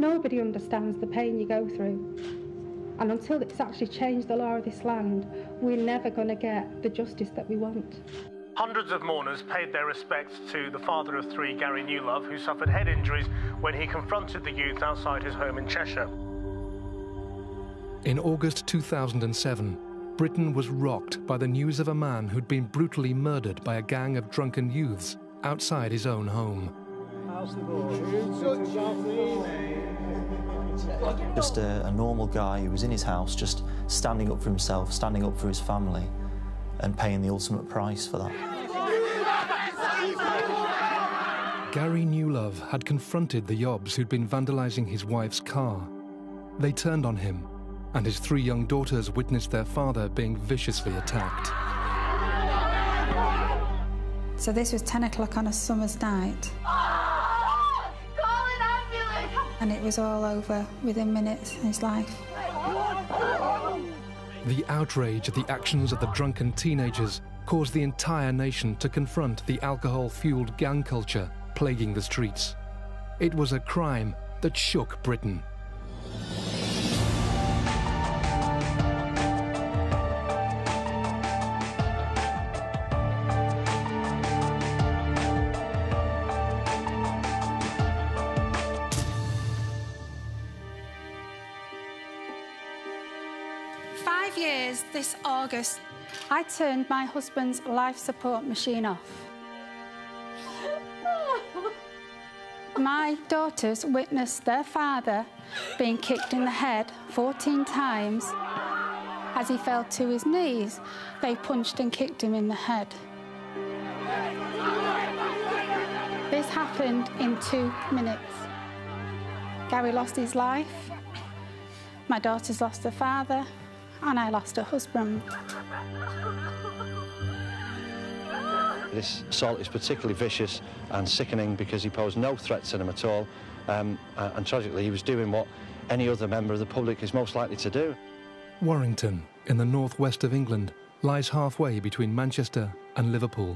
Nobody understands the pain you go through. And until it's actually changed the law of this land, we're never going to get the justice that we want. Hundreds of mourners paid their respects to the father of three, Gary Newlove, who suffered head injuries when he confronted the youth outside his home in Cheshire. In August 2007, Britain was rocked by the news of a man who'd been brutally murdered by a gang of drunken youths outside his own home. Just a normal guy who was in his house, just standing up for himself, standing up for his family, and paying the ultimate price for that. Gary Newlove had confronted the yobs who'd been vandalising his wife's car. They turned on him, and his three young daughters witnessed their father being viciously attacked. So this was 10 o'clock on a summer's night. Call an ambulance! And it was all over within minutes of his life. The outrage at the actions of the drunken teenagers caused the entire nation to confront the alcohol-fueled gang culture plaguing the streets. It was a crime that shook Britain. This August, I turned my husband's life support machine off. My daughters witnessed their father being kicked in the head 14 times. As he fell to his knees, they punched and kicked him in the head. This happened in 2 minutes. Gary lost his life, my daughters lost their father, and I lost a husband. This assault is particularly vicious and sickening because he posed no threat to them at all, and tragically he was doing what any other member of the public is most likely to do. Warrington, in the northwest of England, lies halfway between Manchester and Liverpool.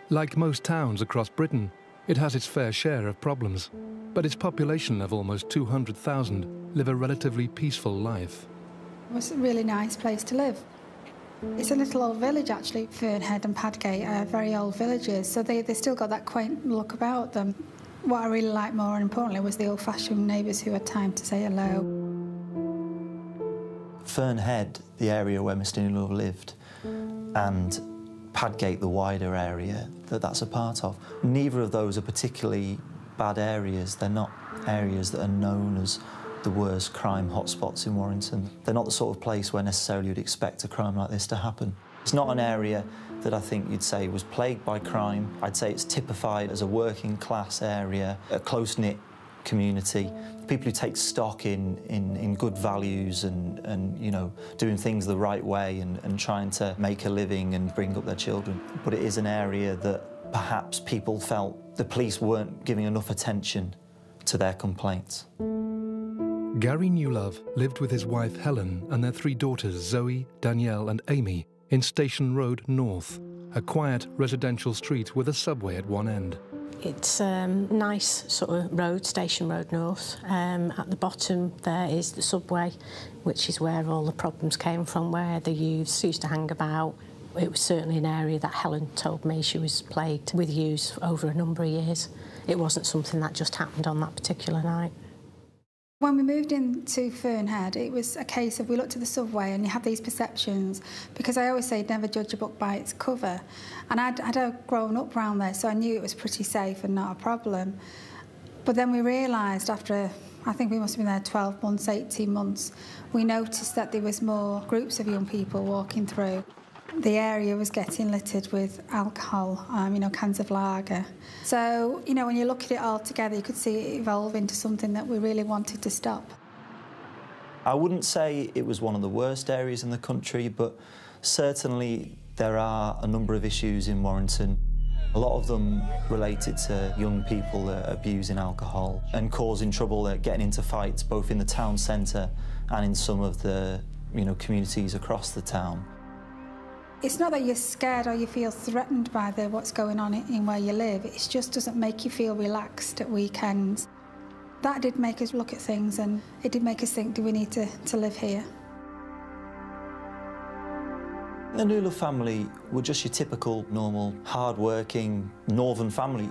Like most towns across Britain, it has its fair share of problems, but its population of almost 200,000 live a relatively peaceful life. It was a really nice place to live. It's a little old village, actually. Fernhead and Padgate are very old villages, so they still got that quaint look about them. What I really liked more, and importantly, was the old-fashioned neighbours who had time to say hello. Fernhead, the area where Mr. Newlove lived, and Padgate, the wider area that's a part of, neither of those are particularly bad areas. They're not areas that are known as the worst crime hotspots in Warrington. They're not the sort of place where necessarily you'd expect a crime like this to happen. It's not an area that I think you'd say was plagued by crime. I'd say it's typified as a working class area, a close-knit community, people who take stock in good values and you know, doing things the right way and trying to make a living and bring up their children. But it is an area that perhaps people felt the police weren't giving enough attention to their complaints. Gary Newlove lived with his wife Helen and their three daughters Zoe, Danielle and Amy in Station Road North, a quiet residential street with a subway at one end. It's a nice sort of road, Station Road North. At the bottom there is the subway, which is where all the problems came from, where the youths used to hang about. It was certainly an area that Helen told me she was plagued with youths over a number of years. It wasn't something that just happened on that particular night. When we moved into Fernhead, it was a case of we looked at the subway and you have these perceptions, because I always say never judge a book by its cover. And I'd grown up round there, so I knew it was pretty safe and not a problem. But then we realised after, I think we must have been there 12 months, 18 months, we noticed that there was more groups of young people walking through. The area was getting littered with alcohol, you know, cans of lager. So, you know, when you look at it all together, you could see it evolve into something that we really wanted to stop. I wouldn't say it was one of the worst areas in the country, but certainly there are a number of issues in Warrington. A lot of them related to young people abusing alcohol and causing trouble, getting into fights both in the town centre and in some of the, you know, communities across the town. It's not that you're scared or you feel threatened by what's going on in where you live. It just doesn't make you feel relaxed at weekends. That did make us look at things, and it did make us think, do we need to live here? The New Love family were just your typical, normal, hard-working northern family.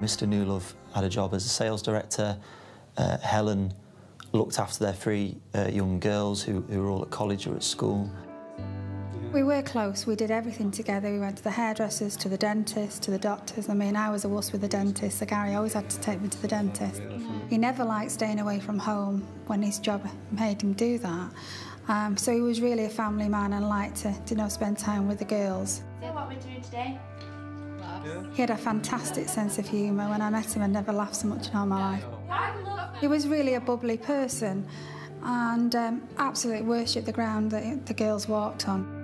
Mr. New Love had a job as a sales director. Helen looked after their three young girls who were all at college or at school. We were close. We did everything together. We went to the hairdressers, to the dentist, to the doctors. I mean, I was a wuss with the dentist, so Gary always had to take me to the dentist. He never liked staying away from home when his job made him do that. So he was really a family man and liked to spend time with the girls. Say what we're doing today. He had a fantastic sense of humour. When I met him, I'd never laughed so much in all my life. He was really a bubbly person and absolutely worshipped the ground that the girls walked on.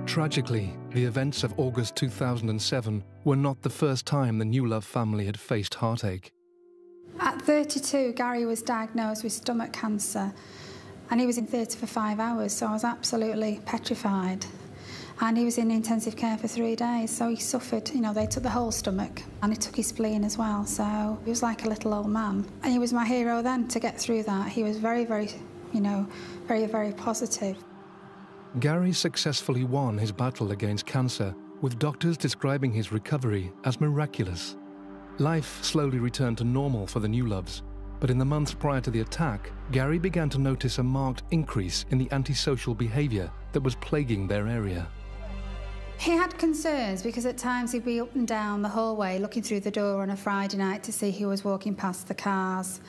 Tragically, the events of August 2007 were not the first time the New Love family had faced heartache. At 32, Gary was diagnosed with stomach cancer, and he was in theatre for 5 hours, so I was absolutely petrified. And he was in intensive care for 3 days, so he suffered. You know, they took the whole stomach, and they took his spleen as well, so he was like a little old man. And he was my hero then to get through that. He was very, very, very, very positive. Gary successfully won his battle against cancer, with doctors describing his recovery as miraculous. Life slowly returned to normal for the New Loves, but in the months prior to the attack, Gary began to notice a marked increase in the antisocial behaviour that was plaguing their area. He had concerns because at times he'd be up and down the hallway looking through the door on a Friday night to see who was walking past the cars,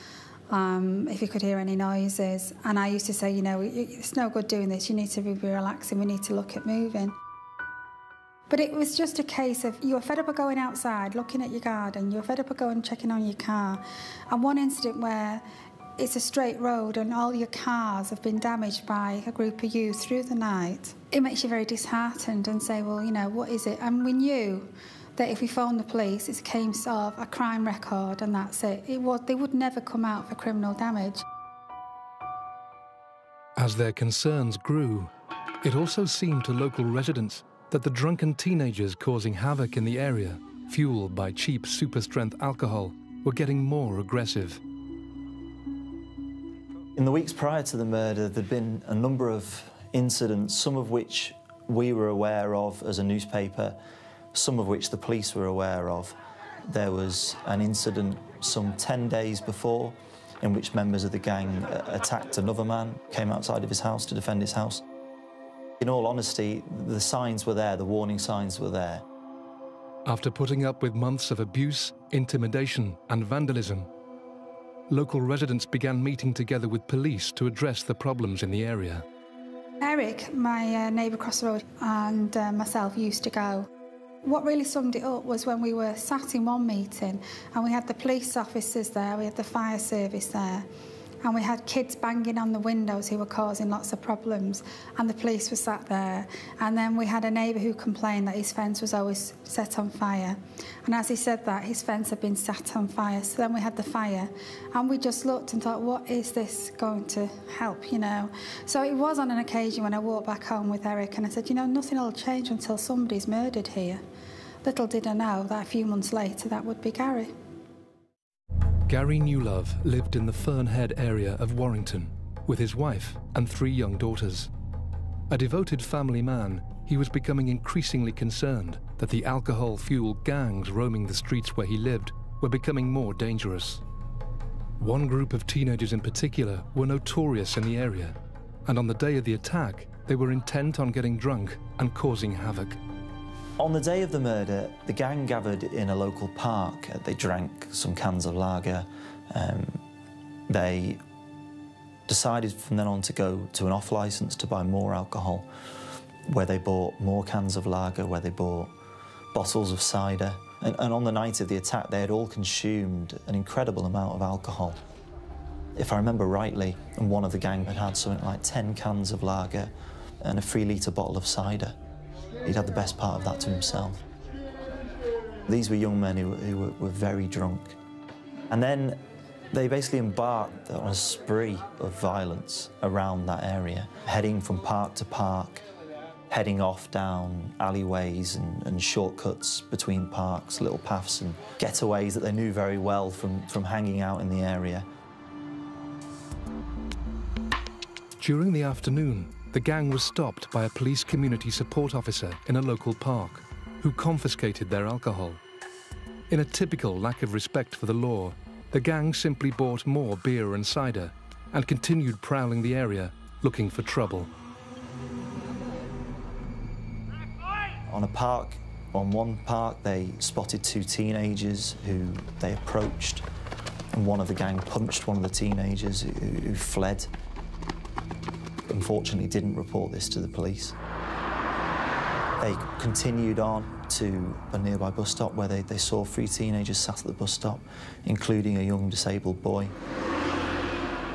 if he could hear any noises. And I used to say, it's no good doing this, you need to be relaxing, we need to look at moving. But it was just a case of you were fed up of going outside, looking at your garden, you were fed up of going checking on your car. And one incident where it's a straight road and all your cars have been damaged by a group of youth through the night, it makes you very disheartened and say, well, what is it? And we knew that if we phoned the police, it's a case of a crime record and that's it. They would never come out for criminal damage. As their concerns grew, it also seemed to local residents that the drunken teenagers causing havoc in the area, fueled by cheap super-strength alcohol, were getting more aggressive. In the weeks prior to the murder, there'd been a number of incidents, some of which we were aware of as a newspaper, some of which the police were aware of. There was an incident some 10 days before in which members of the gang attacked another man, came outside of his house to defend his house. In all honesty, the signs were there, the warning signs were there. After putting up with months of abuse, intimidation and vandalism, local residents began meeting together with police to address the problems in the area. Eric, my neighbour across the road, and myself used to go. What really summed it up was when we were sat in one meeting and we had the police officers there, we had the fire service there, and we had kids banging on the windows who were causing lots of problems, and the police were sat there. And then we had a neighbour who complained that his fence was always set on fire. And as he said that, his fence had been set on fire. So then we had the fire, and we just looked and thought, what is this going to help, So it was on an occasion when I walked back home with Eric and I said, nothing will change until somebody's murdered here. Little did I know that a few months later that would be Gary. Gary Newlove lived in the Fernhead area of Warrington with his wife and 3 young daughters. A devoted family man, he was becoming increasingly concerned that the alcohol-fueled gangs roaming the streets where he lived were becoming more dangerous. One group of teenagers in particular were notorious in the area, and on the day of the attack, they were intent on getting drunk and causing havoc. On the day of the murder, the gang gathered in a local park. They drank some cans of lager. They decided from then on to go to an off-licence to buy more alcohol, where they bought more cans of lager, where they bought bottles of cider. And on the night of the attack, they had all consumed an incredible amount of alcohol. If I remember rightly, one of the gang had had something like 10 cans of lager and a 3-litre bottle of cider. He'd had the best part of that to himself. These were young men who were very drunk. And then they basically embarked on a spree of violence around that area, heading from park to park, heading off down alleyways and shortcuts between parks, little paths and getaways that they knew very well from hanging out in the area. During the afternoon, the gang was stopped by a police community support officer in a local park, who confiscated their alcohol. In a typical lack of respect for the law, the gang simply bought more beer and cider and continued prowling the area, looking for trouble. On one park, they spotted two teenagers who they approached, and one of the gang punched one of the teenagers who fled. Unfortunately, didn't report this to the police. They continued on to a nearby bus stop where they saw three teenagers sat at the bus stop, including a young disabled boy.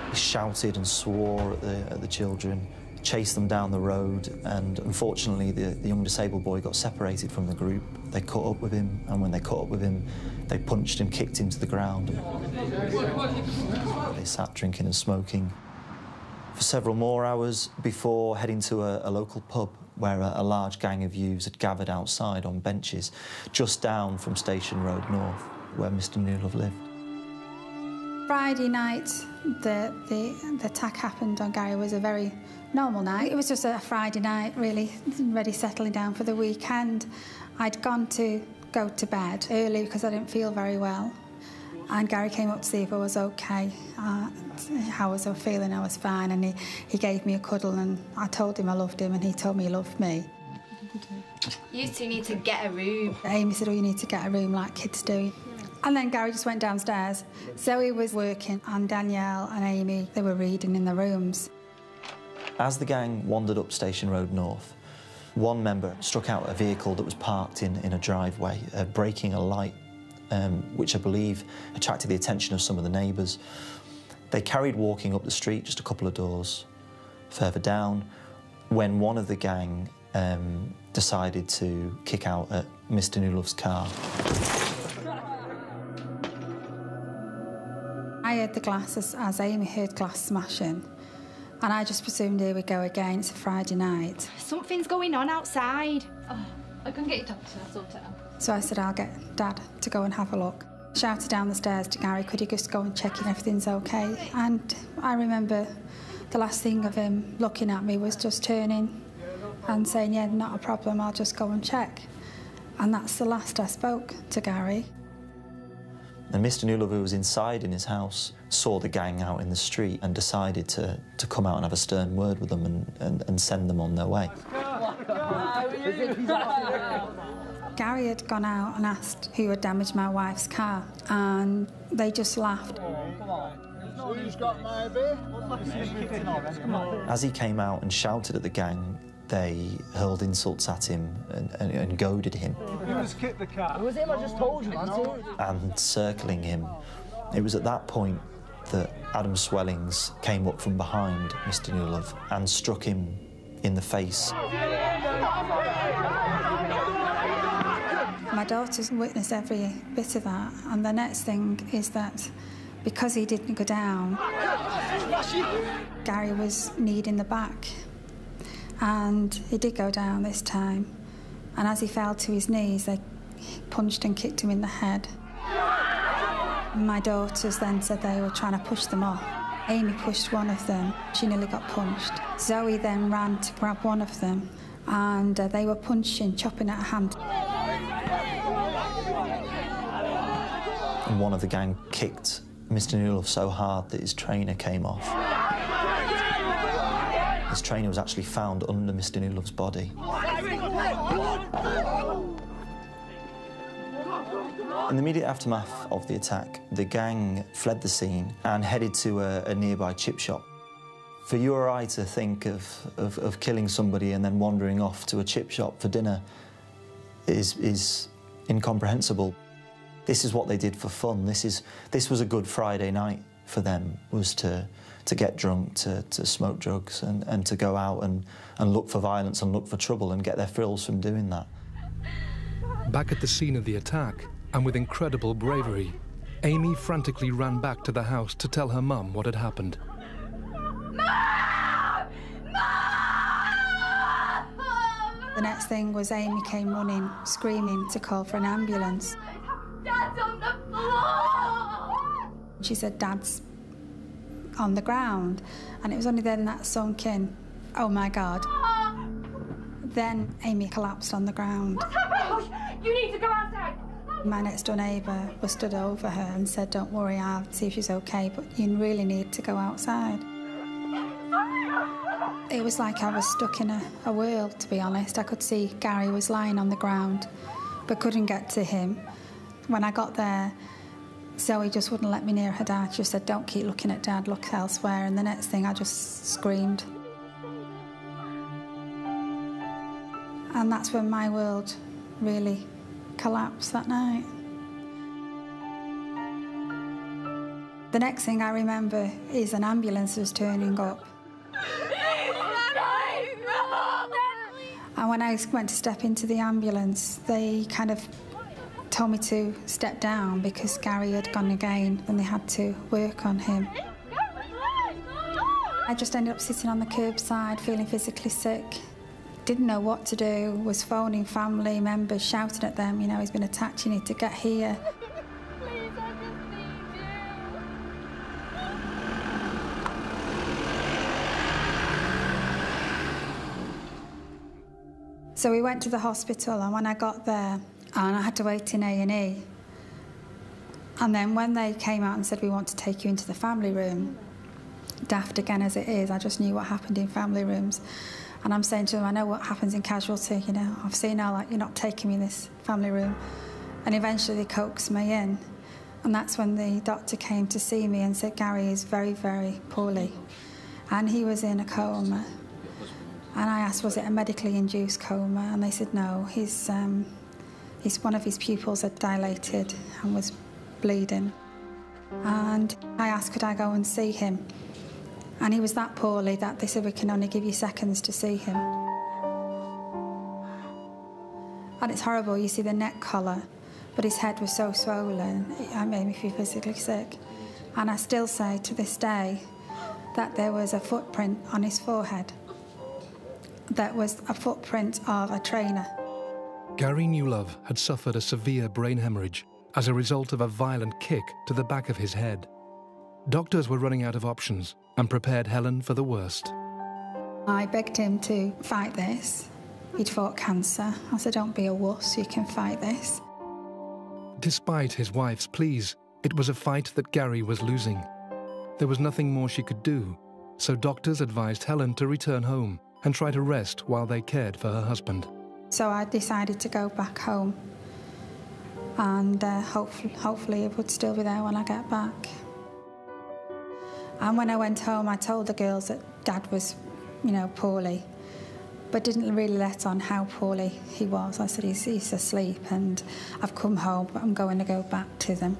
He shouted and swore at the children, chased them down the road, and unfortunately the young disabled boy got separated from the group. They caught up with him, and when they caught up with him, they punched and kicked him to the ground. They sat drinking and smoking for several more hours before heading to a local pub where a large gang of youths had gathered outside on benches just down from Station Road North, where Mr Newlove lived. Friday night, the attack happened on Gary. Was a very normal night. It was just a Friday night, really, ready settling down for the weekend. I'd gone to go to bed early because I didn't feel very well. And Gary came up to see if I was okay, how was I feeling. I was fine, and he gave me a cuddle, and I told him I loved him, and he told me he loved me. You two need to get a room. Amy said, oh, you need to get a room like kids do. And then Gary just went downstairs. Zoe was working, and Danielle and Amy, they were reading in their rooms. As the gang wandered up Station Road North, one member struck out a vehicle that was parked in a driveway, breaking a light, which I believe attracted the attention of some of the neighbours. They carried walking up the street just a couple of doors further down when one of the gang decided to kick out at Mr Newlove's car. I heard the glass as Amy heard glass smashing, and I just presumed here we go again, it's a Friday night. Something's going on outside. Oh, I can get you doctor, I'll sort it out. So I said, I'll get Dad to go and have a look. Shouted down the stairs to Gary, could he just go and check if everything's okay? And I remember the last thing of him looking at me was just turning and saying, yeah, not a problem, I'll just go and check. And that's the last I spoke to Gary. And Mr Newlove, who was inside in his house, saw the gang out in the street and decided to come out and have a stern word with them and send them on their way. Gary had gone out and asked who had damaged my wife's car, and they just laughed. As he came out and shouted at the gang, they hurled insults at him and goaded him. Who has kicked the car? It was him, I just told you, and circling him. It was at that point that Adam Swellings came up from behind Mr Newlove and struck him in the face. My daughter's witnessed every bit of that, and the next thing is that because he didn't go down, Gary was kneed in the back, and he did go down this time, and as he fell to his knees, they punched and kicked him in the head. My daughters then said they were trying to push them off. Amy pushed one of them, she nearly got punched. Zoe then ran to grab one of them, and they were punching, chopping at her hand. And one of the gang kicked Mr Newlove so hard that his trainer came off. His trainer was actually found under Mr Newlove's body. In the immediate aftermath of the attack, the gang fled the scene and headed to a nearby chip shop. For you or I to think of killing somebody and then wandering off to a chip shop for dinner is incomprehensible. This is what they did for fun. This was a good Friday night for them, was to get drunk, to smoke drugs and to go out and look for violence and look for trouble and get their thrills from doing that. Back at the scene of the attack, and with incredible bravery, Amy frantically ran back to the house to tell her mum what had happened. Mom! Mom! The next thing was Amy came running, screaming to call for an ambulance. Dad's on the floor! She said, Dad's on the ground. And it was only then that sunk in, oh my God. Then Amy collapsed on the ground. What's happened? You need to go outside. My next door neighbour was stood over her and said, don't worry, I'll see if she's okay, but you really need to go outside. It was like I was stuck in a world, to be honest. I could see Gary was lying on the ground, but couldn't get to him. When I got there, Zoe just wouldn't let me near her dad. She said, don't keep looking at Dad, look elsewhere. And the next thing, I just screamed. And that's when my world really collapsed that night. The next thing I remember is an ambulance was turning up. And when I went to step into the ambulance, they kind of told me to step down because Gary had gone again and they had to work on him. I just ended up sitting on the curbside, feeling physically sick. Didn't know what to do, was phoning family members, shouting at them, you know, he's been attacked, you need to get here. So we went to the hospital, and when I got there, and I had to wait in A&E. And then when they came out and said, we want to take you into the family room, daft again as it is, I just knew what happened in family rooms. And I'm saying to them, I know what happens in casualty, you know, I've seen how, like, you're not taking me in this family room. And eventually they coaxed me in. And that's when the doctor came to see me and said, Gary is very, very poorly. And he was in a coma. And I asked, was it a medically induced coma? And they said, no, one of his pupils had dilated and was bleeding. And I asked, could I go and see him? And he was that poorly that they said, we can only give you seconds to see him. And it's horrible, you see the neck collar, but his head was so swollen, it made me feel physically sick. And I still say to this day that there was a footprint on his forehead that was a footprint of a trainer. Gary Newlove had suffered a severe brain hemorrhage as a result of a violent kick to the back of his head. Doctors were running out of options and prepared Helen for the worst. I begged him to fight this. He'd fought cancer. I said, don't be a wuss, you can fight this. Despite his wife's pleas, it was a fight that Gary was losing. There was nothing more she could do, so doctors advised Helen to return home and try to rest while they cared for her husband. So I decided to go back home, and hopefully it would still be there when I get back. And when I went home, I told the girls that Dad was, you know, poorly, but didn't really let on how poorly he was. I said, he's asleep, and I've come home, but I'm going to go back to them.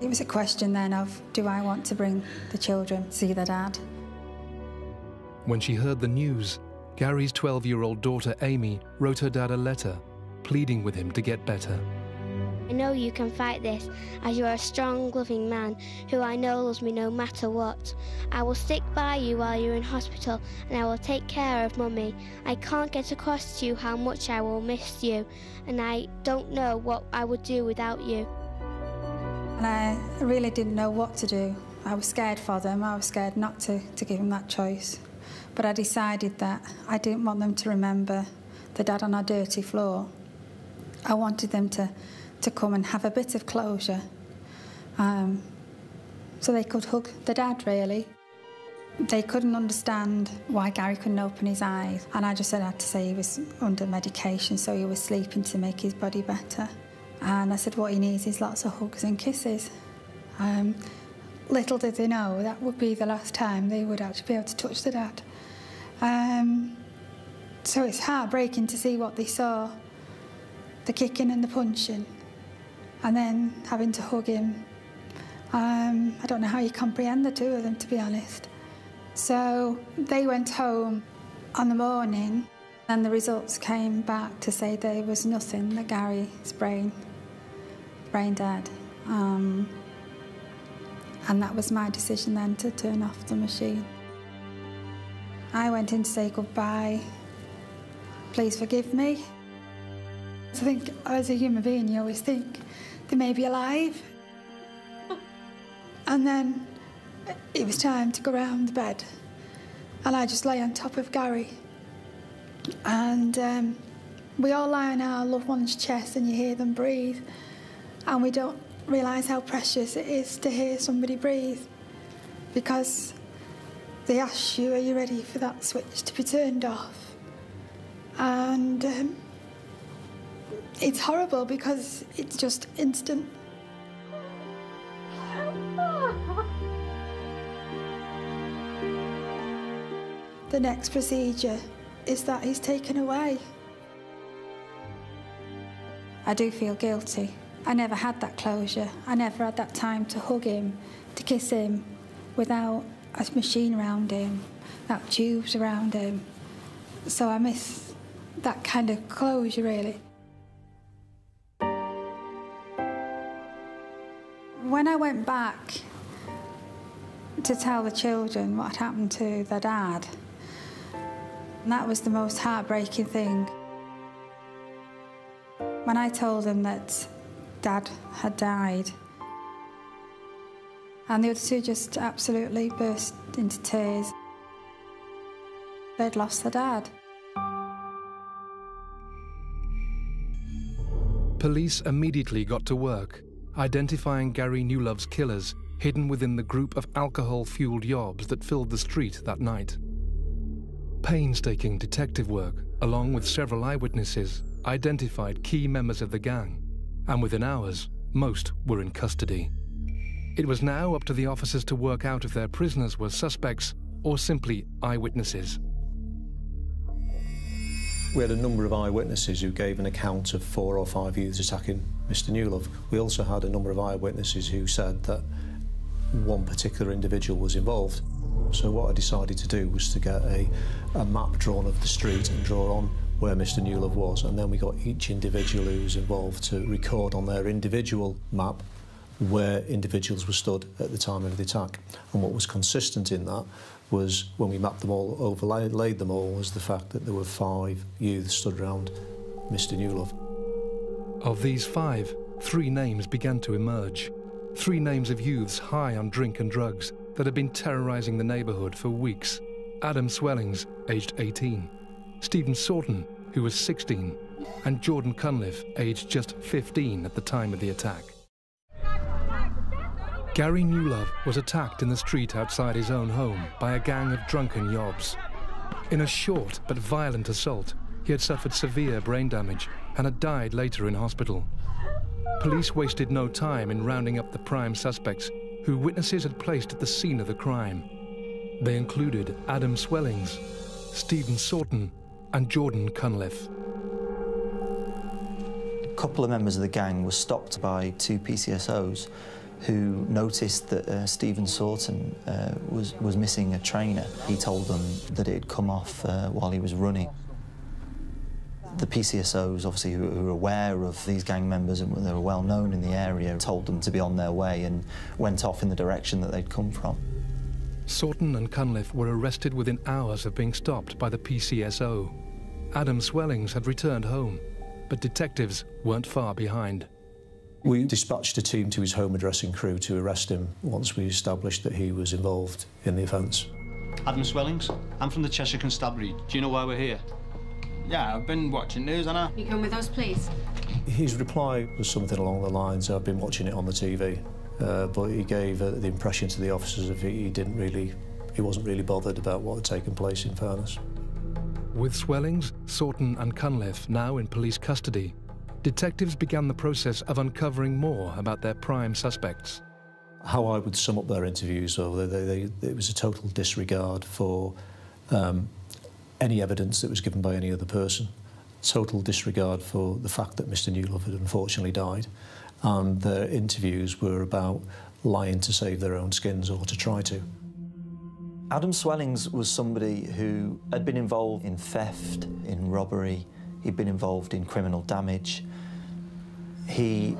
It was a question then of, do I want to bring the children to see their dad? When she heard the news, Gary's 12-year-old daughter Amy wrote her dad a letter, pleading with him to get better. I know you can fight this, as you are a strong, loving man who I know loves me no matter what. I will stick by you while you're in hospital, and I will take care of Mummy. I can't get across to you how much I will miss you, and I don't know what I would do without you. And I really didn't know what to do. I was scared for them. I was scared not to give them that choice. But I decided that I didn't want them to remember the dad on our dirty floor. I wanted them to come and have a bit of closure, so they could hug the dad, really. They couldn't understand why Gary couldn't open his eyes, and I just said I had to say he was under medication, so he was sleeping to make his body better. And I said what he needs is lots of hugs and kisses. Little did they know that would be the last time they would actually be able to touch the dad. So it's heartbreaking to see what they saw, the kicking and the punching, and then having to hug him. I don't know how you comprehend the two of them, to be honest. So they went home on the morning, and the results came back to say there was nothing, that Gary's brain dead. And that was my decision then to turn off the machine. I went in to say goodbye, please forgive me. I think as a human being, you always think they may be alive. And then it was time to go round the bed, and I just lay on top of Gary. And we all lie on our loved one's chest and you hear them breathe, and we don't realise how precious it is to hear somebody breathe, because they ask you, are you ready for that switch to be turned off? And it's horrible because it's just instant. The next procedure is that he's taken away. I do feel guilty. I never had that closure. I never had that time to hug him, to kiss him, without a machine around him, without tubes around him. So I miss that kind of closure, really. When I went back to tell the children what had happened to their dad, that was the most heartbreaking thing. When I told them that Dad had died, and the other two just absolutely burst into tears. They'd lost their dad. Police immediately got to work, identifying Gary Newlove's killers hidden within the group of alcohol-fueled yobs that filled the street that night. Painstaking detective work, along with several eyewitnesses, identified key members of the gang, and within hours, most were in custody. It was now up to the officers to work out if their prisoners were suspects or simply eyewitnesses. We had a number of eyewitnesses who gave an account of 4 or 5 youths attacking Mr. Newlove. We also had a number of eyewitnesses who said that one particular individual was involved. So what I decided to do was to get a map drawn of the street and draw on where Mr. Newlove was, and then we got each individual who was involved to record on their individual map where individuals were stood at the time of the attack. And what was consistent in that was, when we mapped them all, overlaid them all, was the fact that there were 5 youths stood around Mr. Newlove. Of these 5, 3 names began to emerge. 3 names of youths high on drink and drugs that had been terrorising the neighbourhood for weeks. Adam Swellings, aged 18, Stephen Sorton, who was 16, and Jordan Cunliffe, aged just 15 at the time of the attack. Gary Newlove was attacked in the street outside his own home by a gang of drunken yobs. In a short but violent assault, he had suffered severe brain damage and had died later in hospital. Police wasted no time in rounding up the prime suspects, who witnesses had placed at the scene of the crime. They included Adam Swellings, Stephen Sorton, and Jordan Cunliffe. A couple of members of the gang were stopped by 2 PCSOs who noticed that Stephen Sorton was missing a trainer. He told them that it had come off while he was running. The PCSOs, obviously, who were aware of these gang members and they were well known in the area, told them to be on their way and went off in the direction that they'd come from. Sorton and Cunliffe were arrested within hours of being stopped by the PCSO. Adam Swellings had returned home, but detectives weren't far behind. We dispatched a team to his home address and crew to arrest him once we established that he was involved in the offence. Adam Swellings, I'm from the Cheshire Constabulary. Do you know why we're here? Yeah, I've been watching news, haven't I? You come with us, please? His reply was something along the lines, I've been watching it on the TV, but he gave the impression to the officers of he wasn't really bothered about what had taken place, in fairness. With Swellings, Sorton and Cunliffe now in police custody, detectives began the process of uncovering more about their prime suspects. How I would sum up their interviews, it was a total disregard for any evidence that was given by any other person, total disregard for the fact that Mr. Newlove had unfortunately died, and their interviews were about lying to save their own skins, or to try to. Adam Swellings was somebody who had been involved in theft, in robbery, he'd been involved in criminal damage. He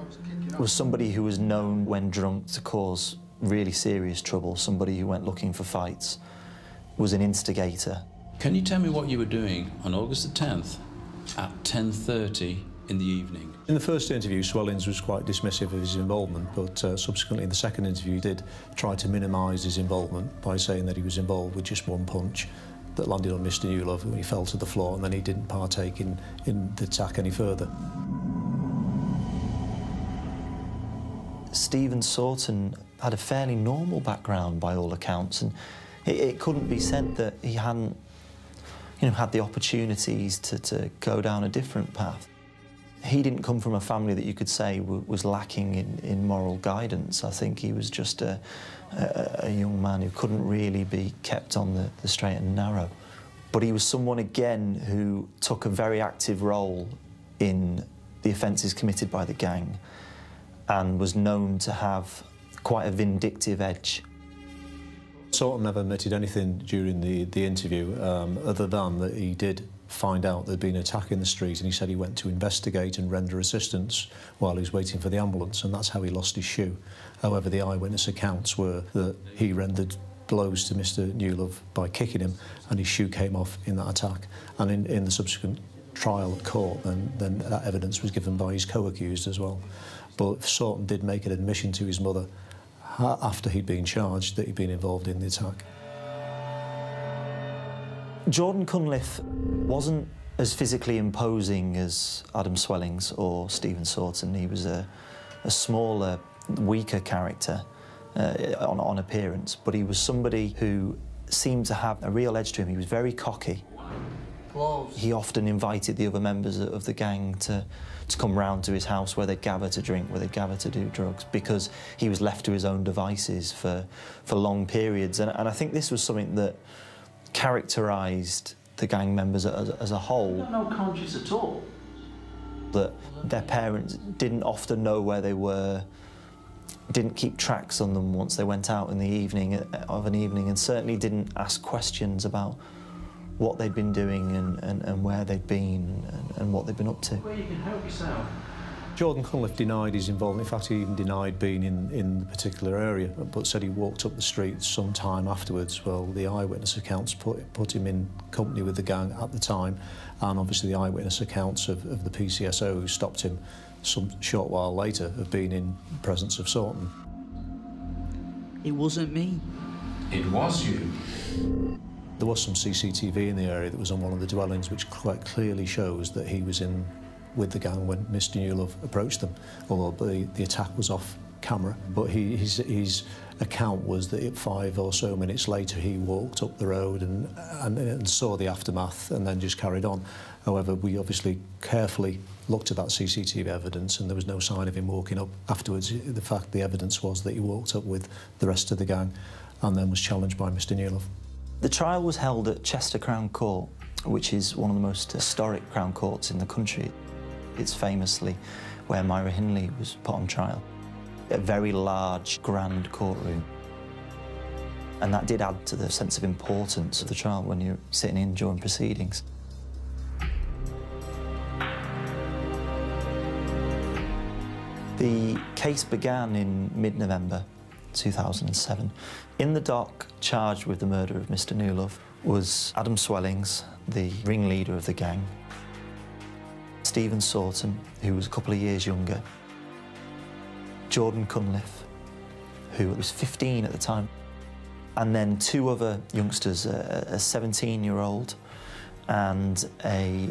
was somebody who was known when drunk to cause really serious trouble, somebody who went looking for fights, was an instigator. Can you tell me what you were doing on August the 10th at 10:30 in the evening. In the first interview, Swellings was quite dismissive of his involvement, but subsequently in the second interview he did try to minimise his involvement by saying that he was involved with just one punch that landed on Mr Newlove when he fell to the floor, and then he didn't partake in the attack any further. Stephen Sorton had a fairly normal background by all accounts, and it couldn't be said that he hadn't, had the opportunities to go down a different path. He didn't come from a family that you could say was lacking in moral guidance. I think he was just a young man who couldn't really be kept on the straight and narrow. But he was someone, again, who took a very active role in the offences committed by the gang and was known to have quite a vindictive edge. Sorton never admitted anything during the interview, other than that he did find out there'd been an attack in the street, and he said he went to investigate and render assistance while he was waiting for the ambulance, and that's how he lost his shoe. However, the eyewitness accounts were that he rendered blows to Mr Newlove by kicking him, and his shoe came off in that attack. And in the subsequent trial at court, then that evidence was given by his co-accused as well. But Sorton did make an admission to his mother after he'd been charged that he'd been involved in the attack. Jordan Cunliffe wasn't as physically imposing as Adam Swellings or Stephen Sorton. He was a smaller, weaker character on appearance, but he was somebody who seemed to have a real edge to him. He was very cocky. He often invited the other members of the gang to come round to his house where they'd gather to drink, where they'd gather to do drugs, because he was left to his own devices for long periods. And I think this was something that characterised the gang members as a whole. No conscience at all. That their parents didn't often know where they were, didn't keep tracks on them once they went out in the evening, and certainly didn't ask questions about what they'd been doing and where they'd been and what they'd been up to. Well, you can help yourself. Jordan Cunliffe denied his involvement. In fact, he even denied being in the particular area, but said he walked up the street some time afterwards. Well, the eyewitness accounts put him in company with the gang at the time, and obviously the eyewitness accounts of the PCSO who stopped him some short while later of being in presence of Sorton. It wasn't me. It was you. There was some CCTV in the area that was on one of the dwellings, which quite clearly shows that he was in with the gang when Mr Newlove approached them, although the attack was off camera. But his account was that 5 or so minutes later he walked up the road and saw the aftermath and then just carried on. However, we obviously carefully looked at that CCTV evidence, and there was no sign of him walking up afterwards. The evidence was that he walked up with the rest of the gang and then was challenged by Mr Newlove. The trial was held at Chester Crown Court, which is one of the most historic Crown Courts in the country. It's famously where Myra Hindley was put on trial. A very large, grand courtroom. And that did add to the sense of importance of the trial when you're sitting in during proceedings. The case began in mid-November 2007. In the dock charged with the murder of Mr Newlove was Adam Swellings, the ringleader of the gang, Stephen Sorton, who was a couple of years younger, Jordan Cunliffe, who was 15 at the time, and then 2 other youngsters, a 17-year-old and a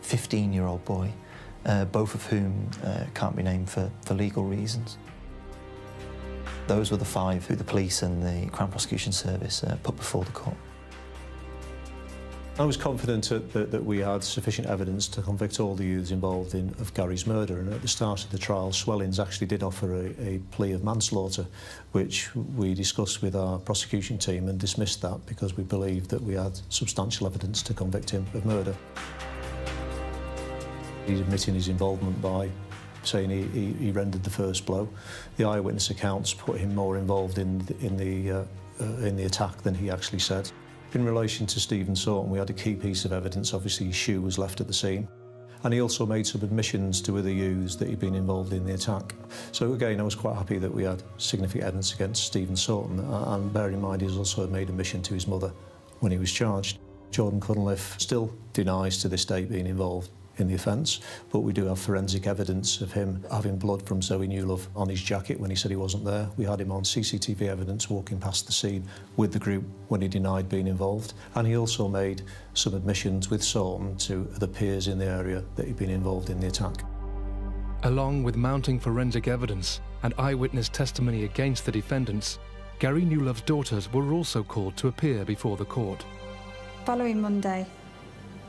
15-year-old boy, both of whom can't be named for legal reasons. Those were the 5 who the police and the Crown Prosecution Service put before the court. I was confident that we had sufficient evidence to convict all the youths involved of Gary's murder, and at the start of the trial, Swellings actually did offer a plea of manslaughter, which we discussed with our prosecution team and dismissed that because we believed that we had substantial evidence to convict him of murder. He's admitting his involvement by saying he rendered the first blow. The eyewitness accounts put him more involved in the attack than he actually said. In relation to Stephen Sorton, we had a key piece of evidence. Obviously, his shoe was left at the scene. And he also made some admissions to other youths that he'd been involved in the attack. So again, I was quite happy that we had significant evidence against Stephen Sorton. And bearing in mind, he's also made admission to his mother when he was charged. Jordan Cunliffe still denies to this date being involved in the offence, but we do have forensic evidence of him having blood from Zoe Newlove on his jacket when he said he wasn't there. We had him on CCTV evidence walking past the scene with the group when he denied being involved, and he also made some admissions with Sultan to the peers in the area that he'd been involved in the attack. Along with mounting forensic evidence and eyewitness testimony against the defendants, Gary Newlove's daughters were also called to appear before the court. Following Monday,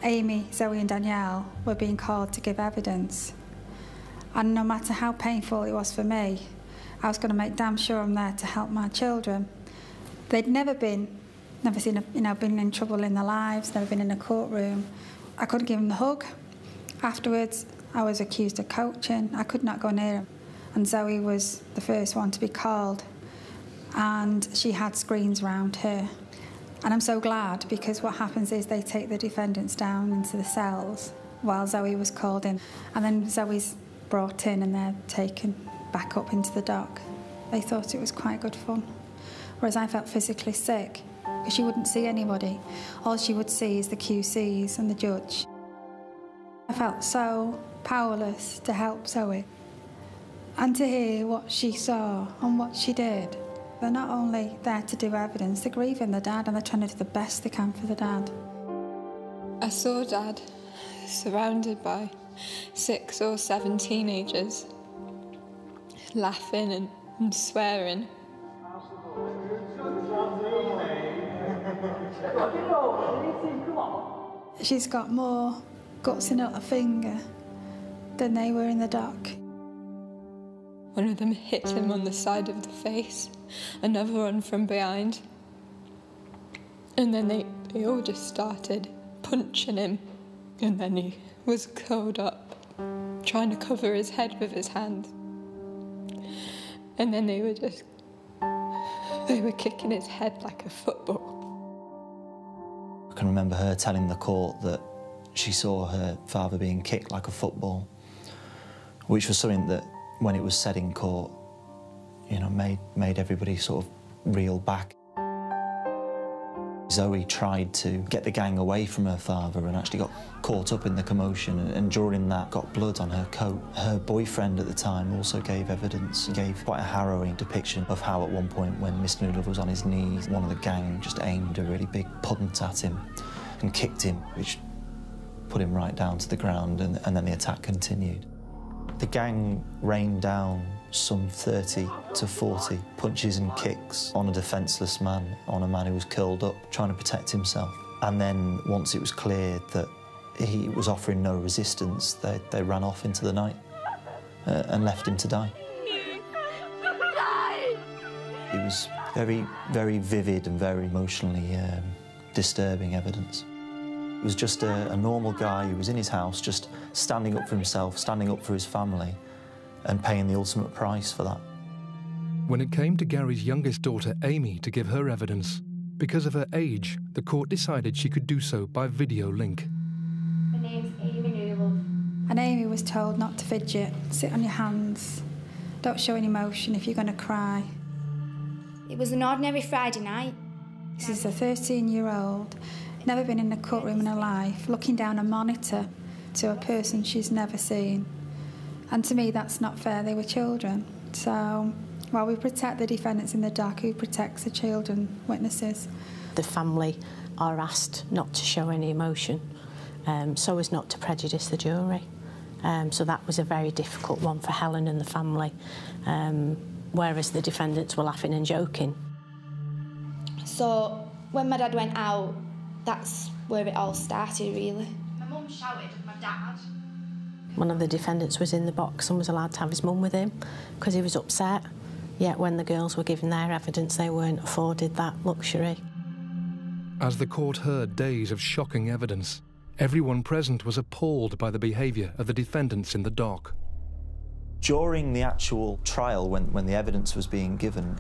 Amy, Zoe and Danielle were being called to give evidence. And no matter how painful it was for me, I was going to make damn sure I'm there to help my children. They'd never been in trouble in their lives, never been in a courtroom. I couldn't give them the hug. Afterwards, I was accused of coaching. I could not go near them. And Zoe was the first one to be called, and she had screens round her. And I'm so glad, because what happens is they take the defendants down into the cells while Zoe was called in. And then Zoe's brought in and they're taken back up into the dock. They thought it was quite good fun. Whereas I felt physically sick, because she wouldn't see anybody. All she would see is the QCs and the judge. I felt so powerless to help Zoe. And to hear what she saw and what she did. They're not only there to do evidence, they're grieving the dad and they're trying to do the best they can for the dad. I saw Dad surrounded by 6 or 7 teenagers, laughing and swearing. She's got more guts in her finger than they were in the dock. One of them hit him on the side of the face, another one from behind. And then they all just started punching him. And then he was curled up, trying to cover his head with his hand. And then they were kicking his head like a football. I can remember her telling the court that she saw her father being kicked like a football, which was something that, when it was said in court, you know, made everybody sort of reel back. Zoe tried to get the gang away from her father and actually got caught up in the commotion, and during that got blood on her coat. Her boyfriend at the time also gave evidence. He gave quite a harrowing depiction of how at one point when Mr. Newlove was on his knees, one of the gang just aimed a really big punt at him and kicked him, which put him right down to the ground, and then the attack continued. The gang rained down some 30 to 40 punches and kicks on a defenceless man, on a man who was curled up, trying to protect himself. And then, once it was clear that he was offering no resistance, they ran off into the night and left him to die. It was very, very vivid and very emotionally disturbing evidence. It was just a normal guy who was in his house, just standing up for himself, standing up for his family, and paying the ultimate price for that. When it came to Gary's youngest daughter, Amy, to give her evidence, because of her age, the court decided she could do so by video link. My name's Amy Newlove. And Amy was told not to fidget, sit on your hands, don't show any emotion if you're going to cry. It was an ordinary Friday night. This is a 13-year-old, never been in a courtroom in her life, looking down a monitor to a person she's never seen. And to me, that's not fair. They were children. So while we protect the defendants in the dock, who protects the children, witnesses? The family are asked not to show any emotion, so as not to prejudice the jury. So that was a very difficult one for Helen and the family, whereas the defendants were laughing and joking. So when my dad went out, that's where it all started, really. My mum shouted at my dad. One of the defendants was in the box and was allowed to have his mum with him because he was upset. Yet when the girls were giving their evidence, they weren't afforded that luxury. As the court heard days of shocking evidence, everyone present was appalled by the behaviour of the defendants in the dock. During the actual trial, when the evidence was being given,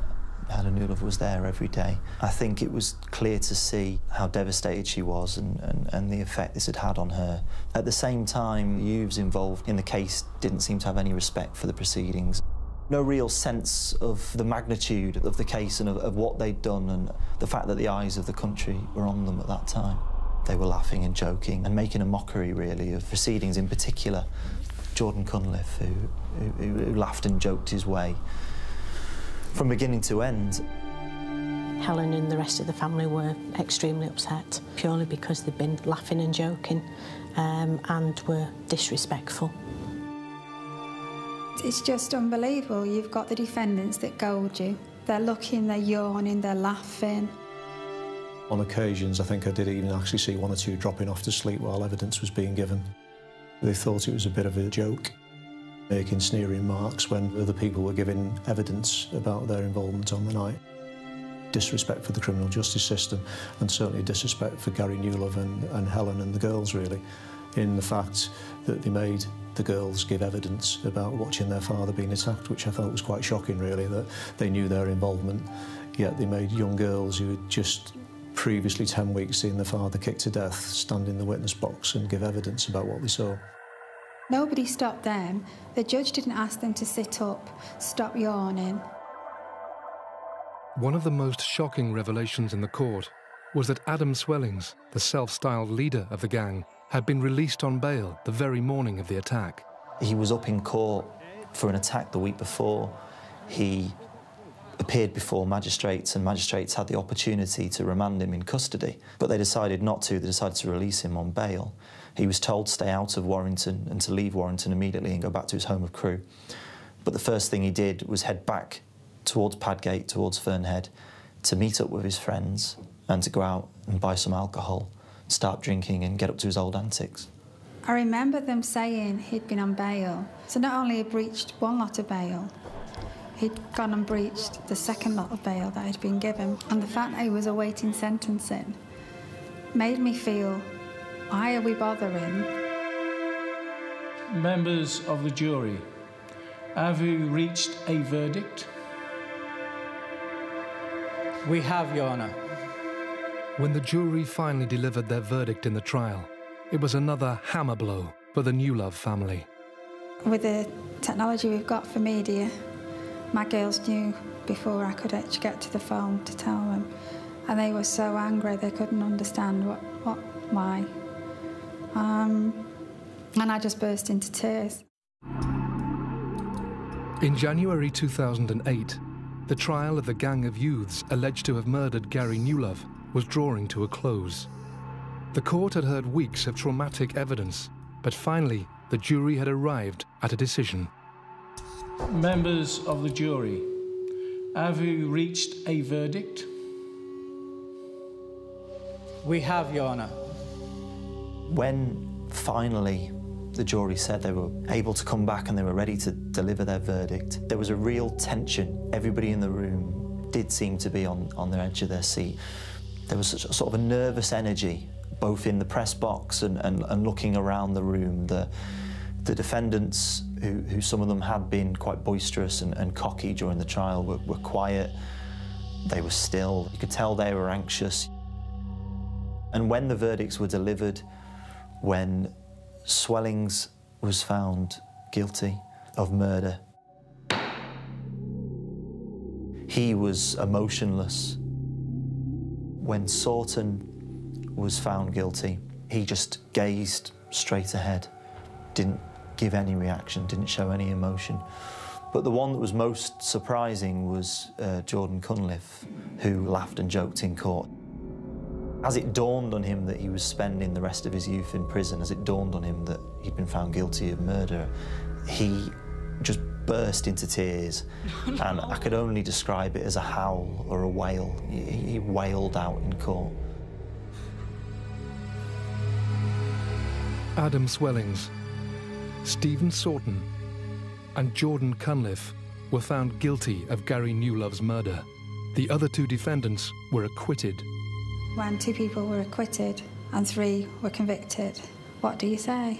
Helen Newlove was there every day. I think it was clear to see how devastated she was and the effect this had had on her. At the same time, youths involved in the case didn't seem to have any respect for the proceedings. No real sense of the magnitude of the case and of what they'd done, and the fact that the eyes of the country were on them at that time. They were laughing and joking and making a mockery, really, of proceedings, in particular Jordan Cunliffe, who laughed and joked his way from beginning to end. Helen and the rest of the family were extremely upset, purely because they'd been laughing and joking and were disrespectful. It's just unbelievable. You've got the defendants that goad you. They're looking, they're yawning, they're laughing. On occasions, I think I did even actually see one or two dropping off to sleep while evidence was being given. They thought it was a bit of a joke, making sneering remarks when other people were giving evidence about their involvement on the night. Disrespect for the criminal justice system, and certainly disrespect for Gary Newlove and Helen and the girls, really, in the fact that they made the girls give evidence about watching their father being attacked, which I thought was quite shocking, really, that they knew their involvement, yet they made young girls who had just previously 10 weeks seen their father kicked to death stand in the witness box and give evidence about what they saw. Nobody stopped them. The judge didn't ask them to sit up, stop yawning. One of the most shocking revelations in the court was that Adam Swellings, the self-styled leader of the gang, had been released on bail the very morning of the attack. He was up in court for an attack the week before. He appeared before magistrates, and magistrates had the opportunity to remand him in custody, but they decided not to. They decided to release him on bail. He was told to stay out of Warrington and to leave Warrington immediately and go back to his home of Crewe. But the first thing he did was head back towards Padgate, towards Fernhead, to meet up with his friends and to go out and buy some alcohol, start drinking and get up to his old antics. I remember them saying he'd been on bail. So not only had he breached one lot of bail, he'd gone and breached the second lot of bail that had been given. And the fact that he was awaiting sentencing made me feel, why are we bothering? Members of the jury, have you reached a verdict? We have, Your Honour. When the jury finally delivered their verdict in the trial, it was another hammer blow for the Newlove family. With the technology we've got for media, my girls knew before I could actually get to the phone to tell them. And they were so angry they couldn't understand why. And I just burst into tears. In January 2008, the trial of the gang of youths alleged to have murdered Gary Newlove was drawing to a close. The court had heard weeks of traumatic evidence, but finally the jury had arrived at a decision. Members of the jury, have you reached a verdict? We have, Your Honour. When finally the jury said they were able to come back and they were ready to deliver their verdict, there was a real tension. Everybody in the room did seem to be on the edge of their seat. There was sort of a nervous energy, both in the press box and looking around the room. The defendants, who some of them had been quite boisterous and cocky during the trial, were quiet. They were still. You could tell they were anxious. And when the verdicts were delivered, when Swellings was found guilty of murder, he was emotionless. When Saughton was found guilty, he just gazed straight ahead, didn't give any reaction, didn't show any emotion. But the one that was most surprising was Jordan Cunliffe, who laughed and joked in court. As it dawned on him that he was spending the rest of his youth in prison, as it dawned on him that he'd been found guilty of murder, he just burst into tears. And I could only describe it as a howl or a wail. He wailed out in court. Adam Swellings, Stephen Saughton and Jordan Cunliffe were found guilty of Gary Newlove's murder. The other two defendants were acquitted. When 2 people were acquitted and 3 were convicted, what do you say?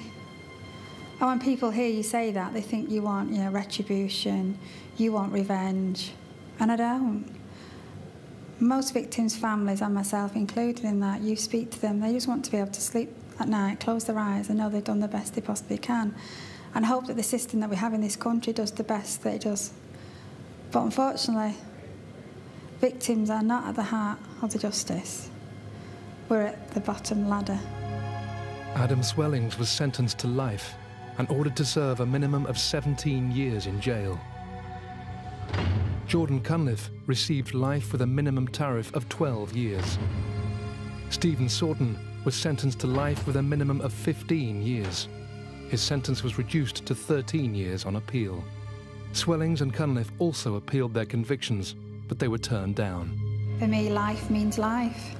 And when people hear you say that, they think you want, retribution, you want revenge, and I don't. Most victims' families, and myself included in that, you speak to them, they just want to be able to sleep at night, close their eyes and know they've done the best they possibly can, and hope that the system that we have in this country does the best that it does. But unfortunately, victims are not at the heart of the justice. we're at the bottom ladder. Adam Swellings was sentenced to life and ordered to serve a minimum of 17 years in jail. Jordan Cunliffe received life with a minimum tariff of 12 years. Stephen Sorton was sentenced to life with a minimum of 15 years. His sentence was reduced to 13 years on appeal. Swellings and Cunliffe also appealed their convictions, but they were turned down. For me, life means life.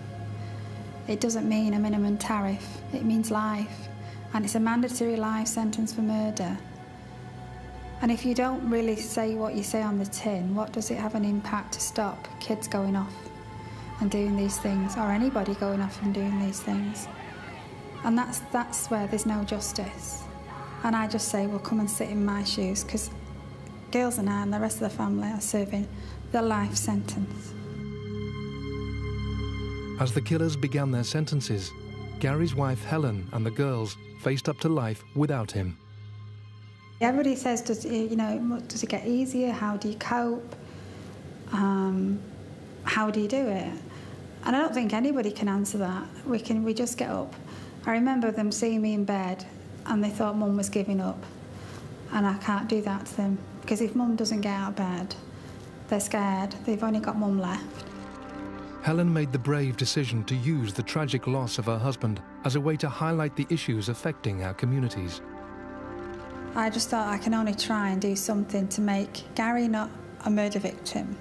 It doesn't mean a minimum tariff, it means life. And it's a mandatory life sentence for murder. And if you don't really say what you say on the tin, what does it have an impact to stop kids going off and doing these things, or anybody going off and doing these things? And that's where there's no justice. And I just say, well, come and sit in my shoes, because girls and I and the rest of the family are serving the life sentence. As the killers began their sentences, Gary's wife Helen and the girls faced up to life without him. Everybody says, does it get easier? How do you cope? How do you do it? And I don't think anybody can answer that. We just get up. I remember them seeing me in bed and they thought Mum was giving up. And I can't do that to them, because if Mum doesn't get out of bed, they're scared. They've only got Mum left. Helen made the brave decision to use the tragic loss of her husband as a way to highlight the issues affecting our communities. I just thought I can only try and do something to make Gary not a murder victim,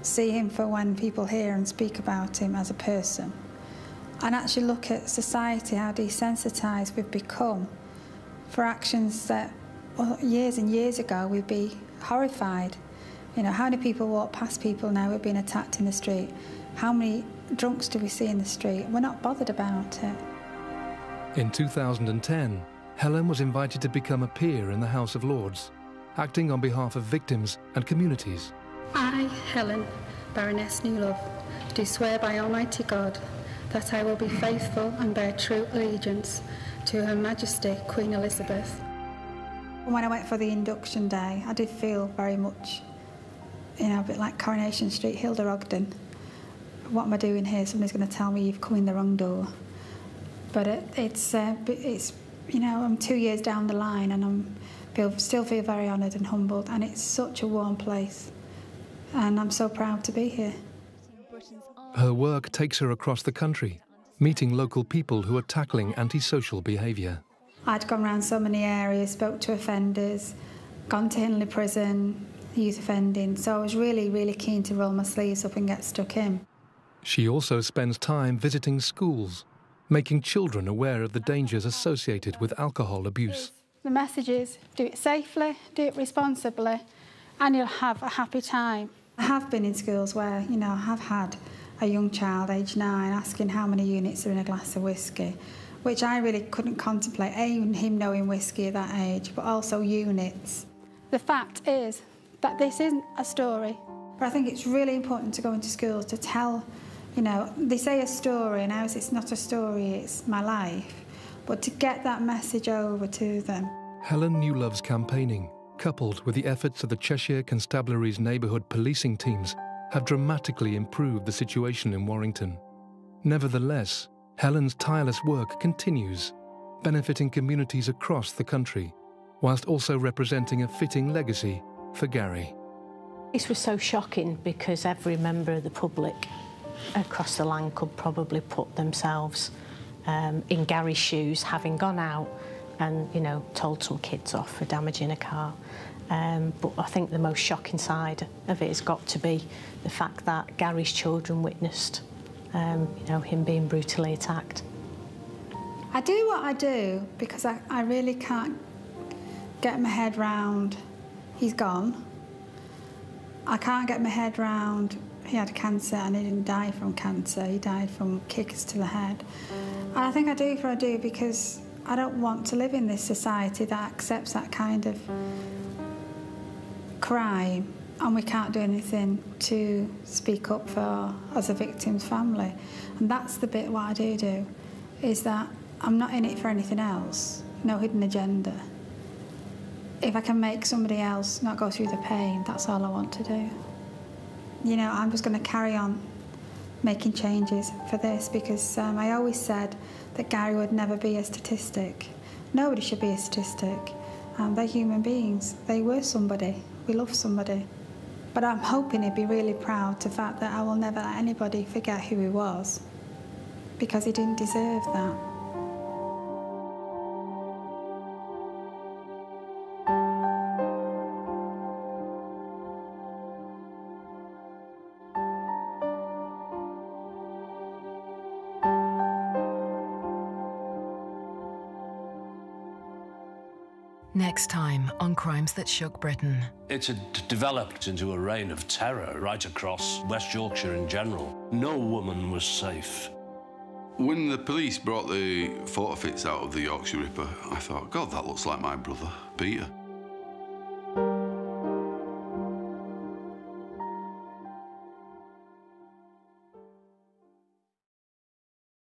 see him for when people hear and speak about him as a person, and actually look at society, how desensitised we've become for actions that, well, years and years ago we'd be horrified. You know, how many people walk past people now who've been attacked in the street? How many drunks do we see in the street? We're not bothered about it. In 2010, Helen was invited to become a peer in the House of Lords, acting on behalf of victims and communities. I, Helen, Baroness Newlove, do swear by Almighty God that I will be faithful and bear true allegiance to Her Majesty Queen Elizabeth. When I went for the induction day, I did feel very much, a bit like Coronation Street, Hilda Ogden. What am I doing here? Somebody's going to tell me you've come in the wrong door. But it's I'm 2 years down the line and still feel very honoured and humbled, and it's such a warm place. And I'm so proud to be here. Her work takes her across the country, meeting local people who are tackling antisocial behaviour. I'd gone around so many areas, spoke to offenders, gone to Hindley Prison, youth offending, so I was really, really keen to roll my sleeves up and get stuck in. She also spends time visiting schools, making children aware of the dangers associated with alcohol abuse. The message is, do it safely, do it responsibly, and you'll have a happy time. I have been in schools where, I have had a young child, age 9, asking how many units are in a glass of whiskey, which I really couldn't contemplate, him knowing whiskey at that age, but also units. The fact is that this isn't a story. But I think it's really important to go into schools to tell, they say a story, and ours it's not a story, it's my life. But to get that message over to them. Helen Newlove's campaigning, coupled with the efforts of the Cheshire Constabulary's neighbourhood policing teams, have dramatically improved the situation in Warrington. Nevertheless, Helen's tireless work continues, benefiting communities across the country, whilst also representing a fitting legacy for Gary. This was so shocking because every member of the public across the land could probably put themselves in Gary's shoes, having gone out and, told some kids off for damaging a car. But I think the most shocking side of it has got to be the fact that Gary's children witnessed, him being brutally attacked. I do what I do because I really can't get my head round he's gone. I can't get my head round he had cancer and he didn't die from cancer, he died from kicks to the head. And I think I do what I do because I don't want to live in this society that accepts that kind of crime, and we can't do anything to speak up for as a victim's family. And that's the bit what I do, is that I'm not in it for anything else, no hidden agenda. If I can make somebody else not go through the pain, that's all I want to do. I'm just going to carry on making changes for this, because I always said that Gary would never be a statistic. Nobody should be a statistic. They're human beings. They were somebody. We love somebody. But I'm hoping he'd be really proud to the fact that I will never let anybody forget who he was, because he didn't deserve that. Next time on Crimes That Shook Britain. It had developed into a reign of terror right across West Yorkshire in general. No woman was safe. When the police brought the photo fits out of the Yorkshire Ripper, I thought, God, that looks like my brother, Peter.